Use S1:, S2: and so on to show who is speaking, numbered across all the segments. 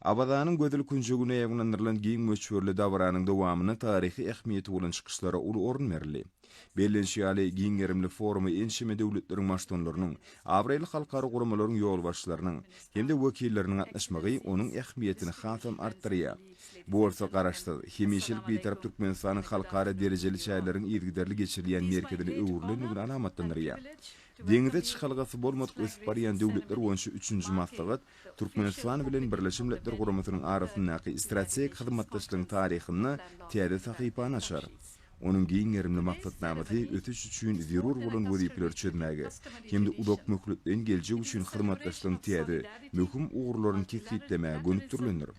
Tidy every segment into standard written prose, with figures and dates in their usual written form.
S1: Abadanın gödül künjügüne ýaglandyrylan giň möçberli dawranyň dowamyna taryhy ähmiýeti bolan çykyşlara uly orun berildi. Berlinşiýaly giň gerimli forumy enşime döwletleriň başdanlarynyň, Awrail halkary guramalaryň ýol başçylarynyň hem de wekilleriniň gatnaşmagy onuň ähmiýetini hasam artdyrýar. Bu bolsa garaşdy. Hemişilik beýtarap Türkmenistanyň halkary derejeli şäherleriň ýergiderli geçirilýän merkezini öwürlendigini alamatlandyrýar. Deňizde çykalgasy bolmadyk ösüp barýan döwletler boýunça 3-nji maslahat Türkmenistan bilen Birleşmiş Milletler Guramasynyň arasyndaky strategik hyzmatdaşlygyň taryhyny täze sahypany açar. Onun giň gerimli maksatnamasy ötüş üçin zerur bolan wezipler çözmäge, hem de udok möhletden geljek üçin hyzmatdaşlygyň täze möhüm ugurlaryny kesiplemäge gönükdirilendir.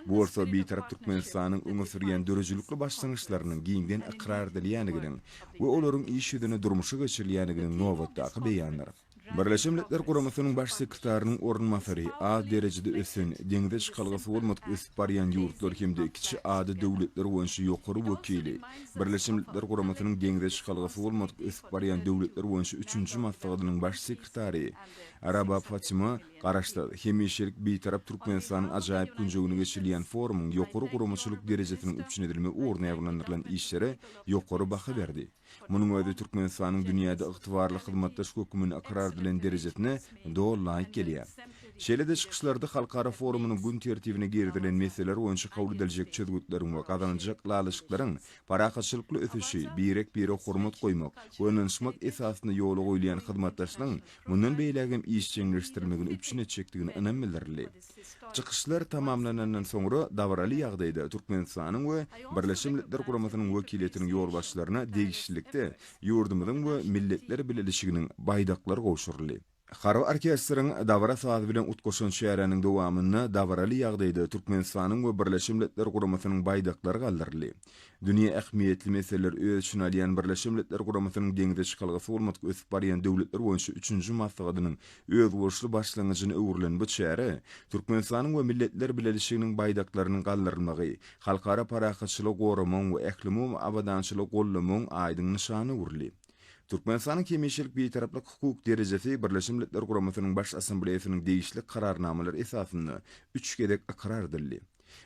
S1: Bu bolsa beýtarap Türkmenistanyň öňe sürýän dörejilikli başlangyçlarynyň giňden ikrar edilýändiginiň we olaryň iş ýüzüne durmuşy geçirilýändiginiň nowatdaky beýanlary. Birleşmiş Milletler Guramasynyň baş sekretarinyň orunmasary A derejede ösen, deňizde çykalgasy bolmadyk ösüp barýan ýurtlar hem de kiçi ady döwletler boýunça ýokary wekili, Birleşmiş Milletler Guramasynyň deňizde çykalgasy bolmadyk ösüp barýan döwletler boýunça 3-nji maslahatynyň baş sekretary Araba Fatima garaşdy. Hemişilik beýtarap Türkmenistanyň ajaýyp künjügüne geçirilýän forumyň ýokary guramaçylyk derejesiniň üçin edilme uğruna ýaglandyrylan işlere ýokary baha berdi. Munyň özi Türkmenistanyň dünýäde ygtybarly hyzmatdaş hökümini ikrar edilen derejesine dol laýyk gelýär. Şeýle-de çykyşlarda halkara forumynyň gün tertibine gerdilen meseleler boýunça kabul ediljek çözgütleriň we gazanjak lalyşyklaryň parakaçylykly ötüşi, bire hormat goýmak we ynanşmak esasyna ýoly goýulan hyzmatdaşlygyň mundan beýlegem iş jeňleşdirmegini üçin etjekdigini önem bildirdi. Çykyşlar tamamlanandan soňra dawraly ýagdaýda Türkmenistanyň we Birleşmiş Milletler Guramasynyň wekiliýetiniň ýol başçylaryna degişlikde ýurdumyzyň we milletler bileşiginiň baýdaklary gowşurly. Harw orkestriniň dawra sazy bilen utgoşan şäheriniň dowamyny dawraly ýagdaýda Türkmenistanyň we Birleşmiş Milletler Guramasynyň baýdaklary galdyrly. Dünýä ähmiýetli meseleler öýtüşini alýan Birleşmiş Milletler Guramasynyň deňizde çykalgasy bolmadyk ösüp barýan döwletler boýunça 3-nji maslahatynyň öz bolşly başlangyjyny öwürlen bu şähere Türkmenistanyň we milletler bileşiginiň baýdaklarynyň galdyrylmagy, halkara parakaçylyk goramaň we ählimum abadançylyk gollamaň aýdyň nyşany urly. Türkmenistanyň hemişilik beýtaraplyk hukuk derejesi Birleşmiş Milletler Guramasynyň baş assambleýasynyň degişli kararnamalary esasynda 3 gedek ikrar edildi.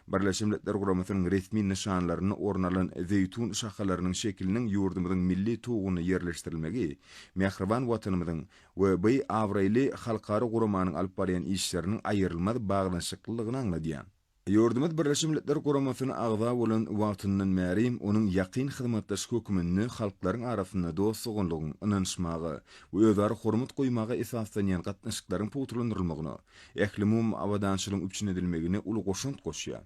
S1: Birleşmiş Milletler Guramasynyň resmi nyşanlaryny ornalan zeytun şahalarynyň şekiliniň ýurdumyzyň milli tuğuny ýerleşdirilmegi, Mehriban watanymyzyň we bu Awraili halkary guramanyň alyp barýan işleriniň aýrylmaz baglanşyklygyny angladýar. Ýurdumyz Birleşmiş Milletler Guramasyna agza bolan watanyň märim onuň ýakyn hyzmatdaş hökümini halklaryň arasynda dostlugyň, ynanşmagy we özara hormat goýmagy esaslanýan gatnaşyklaryň puturlandyrylmagyny, ählimum abadançylygyň üçin edilmegini uly goşunt goşýar.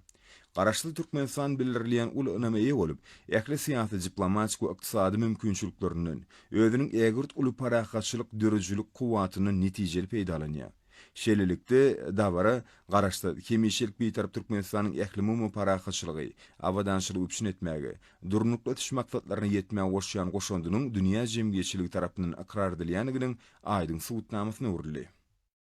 S1: Garaşly Türkmenistan bildirilýän uly öneme ýa bolup, ähli syýasy, diplomatik we ykdysady mümkinçiliklerinden özüniň ägirt uly parakaçylyk dörejilik kuwatyny netijeli peýdalanýar. Şeýlelikde dawra garaşdy. Hemişilik beýtarap Türkmenistanyň ählimum parakaçylygy, abadançylygy üçin etmäge, durnukly ötüş maksatlaryna ýetmäge goşýan goşandynyň dünýä jemgyýetçiligi tarapyndan ikrar edilýändiginiň aýdyň subutnamasyny urly.